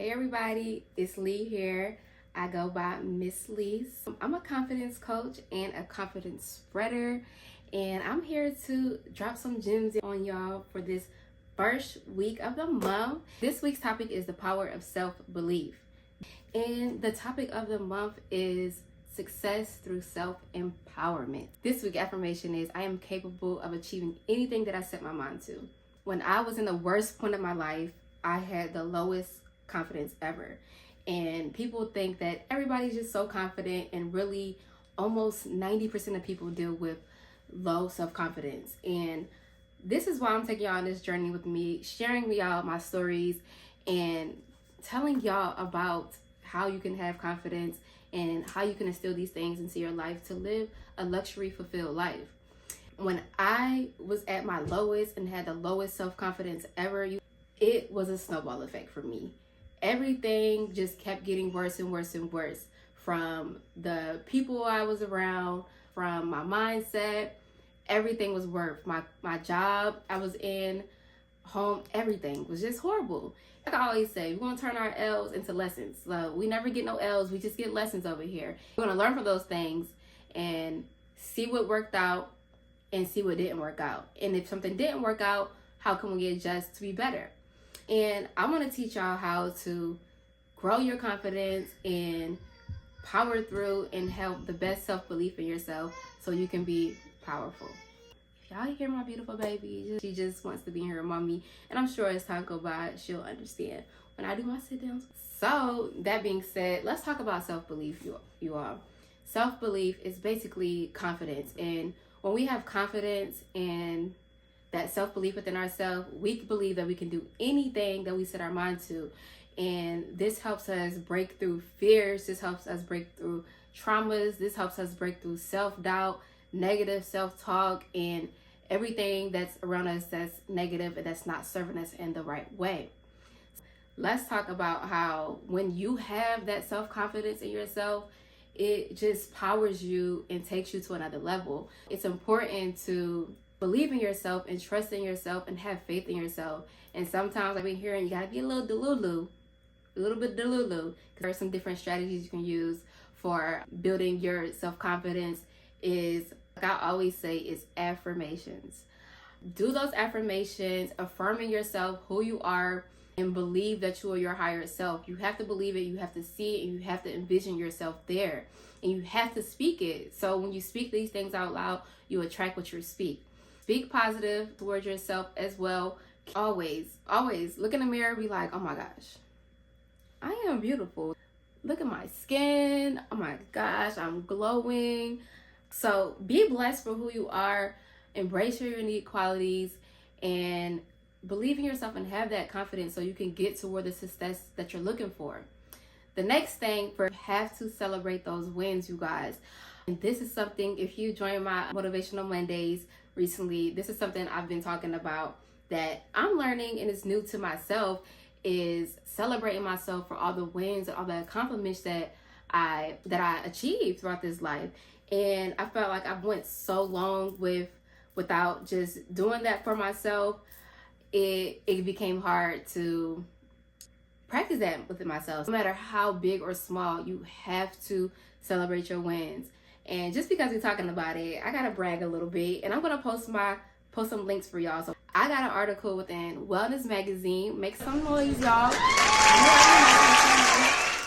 Hey everybody, it's Lee here. I go by Miss Lee. I'm a confidence coach and a confidence spreader, and I'm here to drop some gems on y'all for this first week of the month. This week's topic is the power of self-belief, and the topic of the month is success through self-empowerment. This week's affirmation is I am capable of achieving anything that I set my mind to. When I was in the worst point of my life, I had the lowest confidence ever, and people think that everybody's just so confident, and really almost 90% of people deal with low self-confidence. And this is why I'm taking y'all on this journey with me, sharing with y'all my stories and telling y'all about how you can have confidence and how you can instill these things into your life to live a luxury fulfilled life. When I was at my lowest and had the lowest self-confidence ever, it was a snowball effect for me. Everything just kept getting worse and worse and worse, from the people I was around, from my mindset. Everything was worse. My job I was in, home, everything was just horrible. Like I always say, we're going to turn our L's into lessons. So we never get no L's, we just get lessons over here. We're going to learn from those things and see what worked out and see what didn't work out. And if something didn't work out, how can we adjust to be better? And I want to teach y'all how to grow your confidence and power through and have the best self-belief in yourself so you can be powerful. If y'all hear my beautiful baby, she just wants to be here with mommy. And I'm sure as time goes by, she'll understand when I do my sit-downs. So that being said, let's talk about self-belief, you all. Self-belief is basically confidence. And when we have confidence and that self-belief within ourselves, we believe that we can do anything that we set our mind to. And this helps us break through fears. This helps us break through traumas. This helps us break through self-doubt, negative self-talk, and everything that's around us that's negative and that's not serving us in the right way. Let's talk about how when you have that self-confidence in yourself, it just powers you and takes you to another level. It's important to believe in yourself and trust in yourself and have faith in yourself. And sometimes I've been hearing you gotta be a little bit delulu. There are some different strategies you can use for building your self-confidence. Is, like I always say, is affirmations. Do those affirmations, affirming yourself, who you are, and believe that you are your higher self. You have to believe it, you have to see it, and you have to envision yourself there. And you have to speak it. So when you speak these things out loud, you attract what you speak. Speak positive towards yourself as well. Always look in the mirror and be like, oh my gosh, I am beautiful. Look at my skin. Oh my gosh, I'm glowing. So be blessed for who you are. Embrace your unique qualities and believe in yourself and have that confidence so you can get toward the success that you're looking for. The next thing, you have to celebrate those wins, you guys. And this is something, if you join my Motivational Mondays recently, this is something I've been talking about that I'm learning and it's new to myself, is celebrating myself for all the wins and all the accomplishments that I achieved throughout this life. And I felt like I went so long without just doing that for myself. It became hard to practice that within myself. No matter how big or small, you have to celebrate your wins. And just because we're talking about it, I gotta brag a little bit, and I'm gonna post some links for y'all. So I got an article within Wellness Magazine. Make some noise, y'all.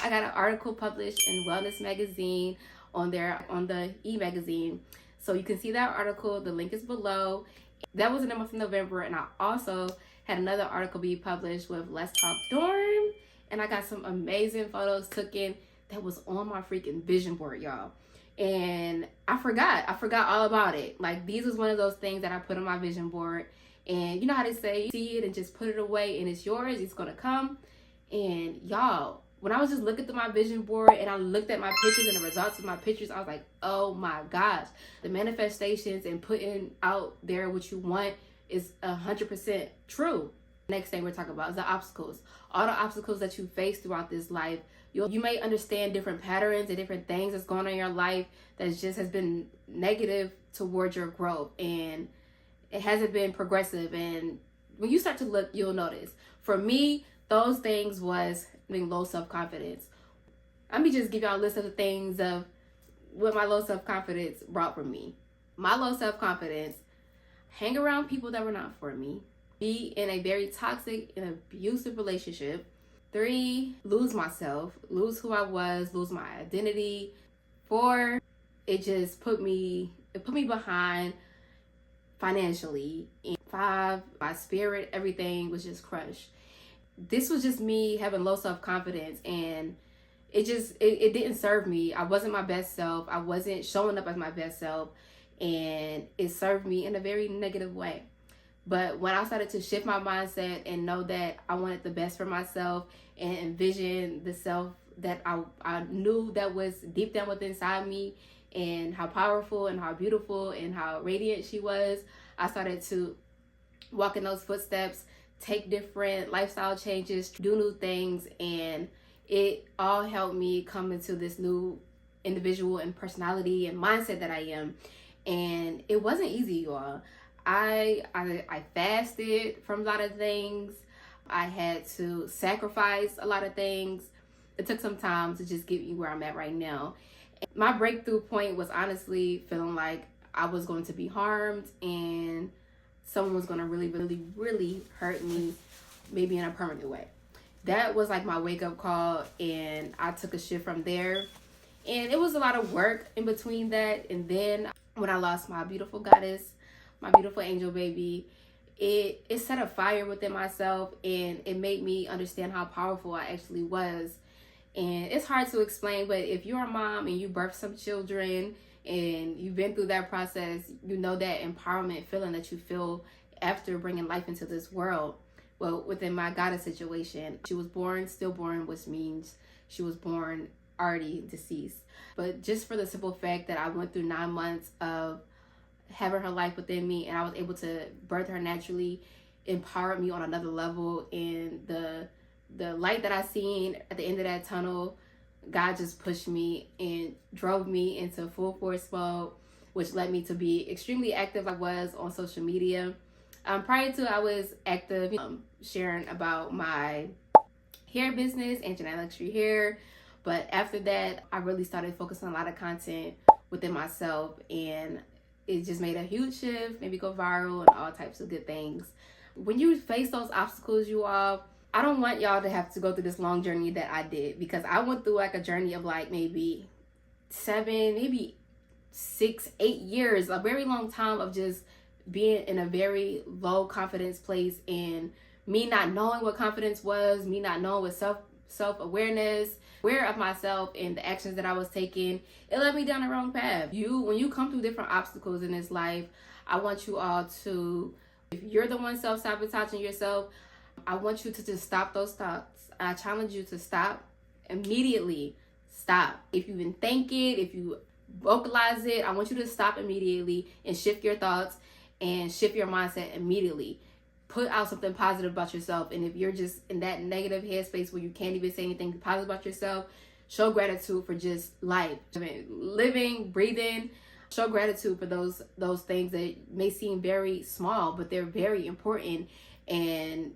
I got an article published in Wellness Magazine on the e-magazine. So you can see that article. The link is below. That was in the month of November, and I also had another article be published with Let's Talk Dorm, and I got some amazing photos taken that was on my freaking vision board, y'all. And I forgot all about it. Like, these was one of those things that I put on my vision board, and you know how they say, you see it and just put it away and it's yours, it's gonna come. And y'all, when I was just looking through my vision board and I looked at my pictures and the results of my pictures, I was like, oh my gosh, the manifestations and putting out there what you want is 100% true. Next thing we're talking about is the obstacles. All the obstacles that you face throughout this life. You may understand different patterns and different things that's going on in your life that just has been negative towards your growth, and it hasn't been progressive. And when you start to look, you'll notice. For me, those things was having low self-confidence. Let me just give y'all a list of the things of what my low self-confidence brought for me. My low self-confidence: hang around people that were not for me, be in a very toxic and abusive relationship. 3, lose myself, lose who I was, lose my identity. 4, it put me behind financially. And 5, my spirit, everything was just crushed. This was just me having low self-confidence, and it didn't serve me. I wasn't my best self. I wasn't showing up as my best self, and it served me in a very negative way. But when I started to shift my mindset and know that I wanted the best for myself and envision the self that I knew that was deep down within inside me, and how powerful and how beautiful and how radiant she was, I started to walk in those footsteps, take different lifestyle changes, do new things, and it all helped me come into this new individual and personality and mindset that I am. And it wasn't easy, y'all. I fasted from a lot of things. I had to sacrifice a lot of things. It took some time to just get me where I'm at right now. My breakthrough point was honestly feeling like I was going to be harmed and someone was going to really, really, really hurt me, maybe in a permanent way. That was like my wake-up call, and I took a shift from there. And it was a lot of work in between that. And then when I lost my beautiful goddess, my beautiful angel baby, it set a fire within myself, and it made me understand how powerful I actually was. And it's hard to explain, but if you're a mom and you birth some children and you've been through that process, you know that empowerment feeling that you feel after bringing life into this world. Well, within my goddess situation, she was born, stillborn, which means she was born already deceased. But just for the simple fact that I went through 9 months of having her life within me, and I was able to birth her naturally, empowered me on another level. And the light that I seen at the end of that tunnel, God just pushed me and drove me into full force mode, which led me to be extremely active. I was on social media. Prior to, I was active, sharing about my hair business, Ancient Luxury Hair. But after that, I really started focusing on a lot of content within myself, and it just made a huge shift, maybe go viral and all types of good things. When you face those obstacles, you all, I don't want y'all to have to go through this long journey that I did, because I went through like a journey of like maybe 7, maybe 6, 8 years, a very long time of just being in a very low confidence place, and me not knowing what confidence was, me not knowing what self-awareness, aware of myself and the actions that I was taking. It led me down the wrong path. When you come through different obstacles in this life, I want you all to, if you're the one self-sabotaging yourself, I want you to just stop those thoughts. I challenge you to stop immediately. Stop. If you even think it, if you vocalize it, I want you to stop immediately and shift your thoughts and shift your mindset immediately. Put out something positive about yourself. And if you're just in that negative headspace where you can't even say anything positive about yourself, show gratitude for just life. I mean, living, breathing. Show gratitude for those things that may seem very small, but they're very important, and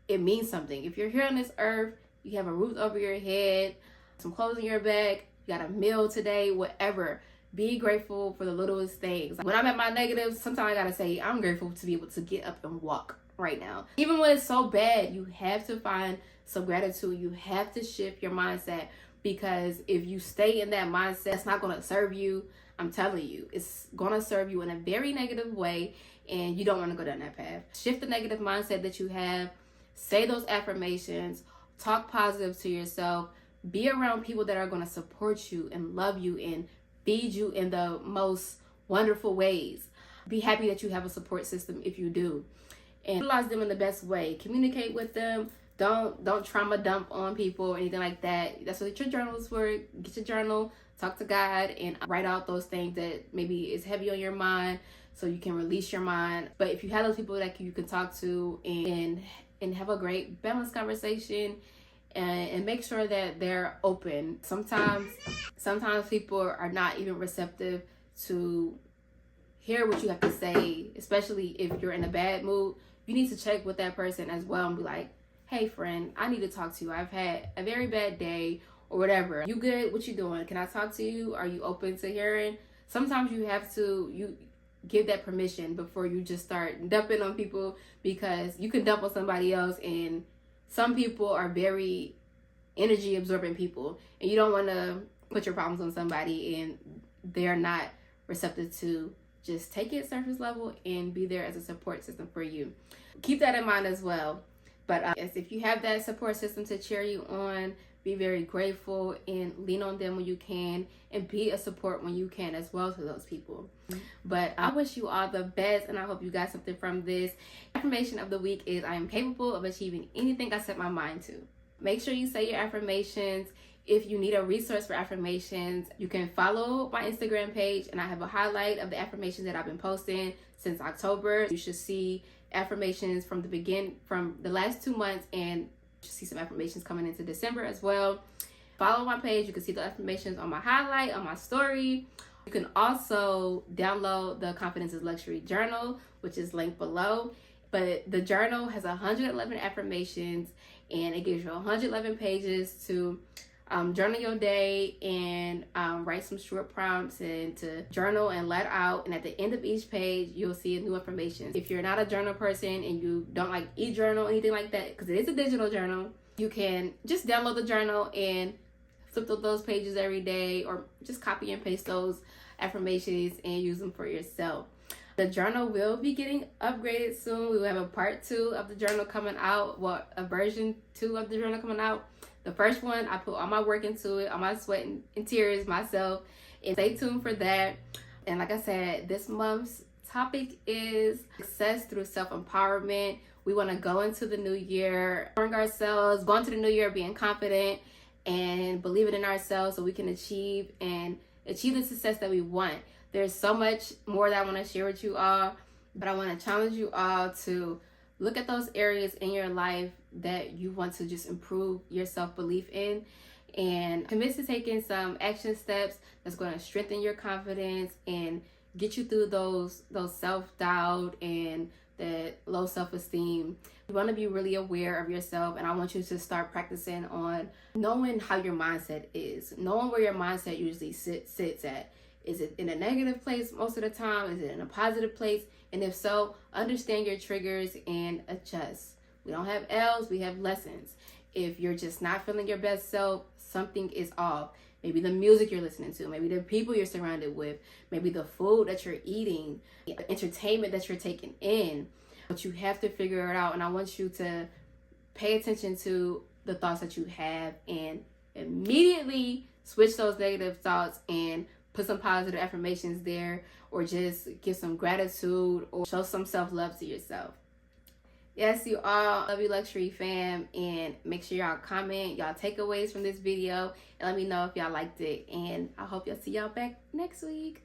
it means something. If you're here on this earth, you have a roof over your head, some clothes in your back, you got a meal today, whatever. Be grateful for the littlest things. When I'm at my negatives, sometimes I gotta say, I'm grateful to be able to get up and walk right now. Even when it's so bad, you have to find some gratitude. You have to shift your mindset, because if you stay in that mindset, it's not gonna serve you. I'm telling you, it's gonna serve you in a very negative way, and you don't wanna go down that path. Shift the negative mindset that you have. Say those affirmations. Talk positive to yourself. Be around people that are gonna support you and love you and feed you in the most wonderful ways. Be happy that you have a support system if you do, and utilize them in the best way. Communicate with them. Don't trauma dump on people or anything like that. That's what your journal is for. Get your journal, talk to God, and write out those things that maybe is heavy on your mind, so you can release your mind. But if you have those people that you can talk to and have a great balanced conversation, and make sure that they're open. Sometimes people are not even receptive to hear what you have to say, especially if you're in a bad mood. You need to check with that person as well and be like, hey friend, I need to talk to you. I've had a very bad day or whatever. You good? What you doing? Can I talk to you? Are you open to hearing? Sometimes you have to give that permission before you just start dumping on people, because you can dump on somebody else, and some people are very energy absorbing people, and you don't want to put your problems on somebody and they're not receptive to just take it surface level and be there as a support system for you. Keep that in mind as well. But if you have that support system to cheer you on, be very grateful and lean on them when you can, and be a support when you can as well to those people. But I wish you all the best, and I hope you got something from this. Affirmation of the week is, I am capable of achieving anything I set my mind to. Make sure you say your affirmations. If you need a resource for affirmations, you can follow my Instagram page, and I have a highlight of the affirmations that I've been posting since October. You should see affirmations from the last 2 months, and you should see some affirmations coming into December as well. Follow my page. You can see the affirmations on my highlight, on my story. You can also download the Confidence is Luxury journal, which is linked below. But the journal has 111 affirmations, and it gives you 111 pages to journal your day and write some short prompts and to journal and let out. And at the end of each page, you'll see a new information. If you're not a journal person and you don't like e-journal or anything like that, because it is a digital journal, you can just download the journal and flip through those pages every day, or just copy and paste those affirmations and use them for yourself. The journal will be getting upgraded soon. We will have a part 2 of the journal coming out. Well, a version 2 of the journal coming out. The first one, I put all my work into it, all my sweat and tears myself. And stay tuned for that. And like I said, this month's topic is success through self-empowerment. We want to go into the new year, empowering ourselves, go into the new year being confident and believing in ourselves so we can achieve the success that we want. There's so much more that I want to share with you all, but I want to challenge you all to look at those areas in your life that you want to just improve your self-belief in, and commit to taking some action steps that's going to strengthen your confidence and get you through those self-doubt and that low self-esteem. You want to be really aware of yourself, and I want you to start practicing on knowing how your mindset is, knowing where your mindset usually sits at. Is it in a negative place most of the time? Is it in a positive place? And if so, understand your triggers and adjust. We don't have L's, we have lessons. If you're just not feeling your best self, something is off. Maybe the music you're listening to, maybe the people you're surrounded with, maybe the food that you're eating, the entertainment that you're taking in. But you have to figure it out, and I want you to pay attention to the thoughts that you have and immediately switch those negative thoughts and put some positive affirmations there, or just give some gratitude or show some self-love to yourself. Yes, you all. Love you, Luxury fam. And make sure y'all comment y'all takeaways from this video and let me know if y'all liked it. And I hope y'all see y'all back next week.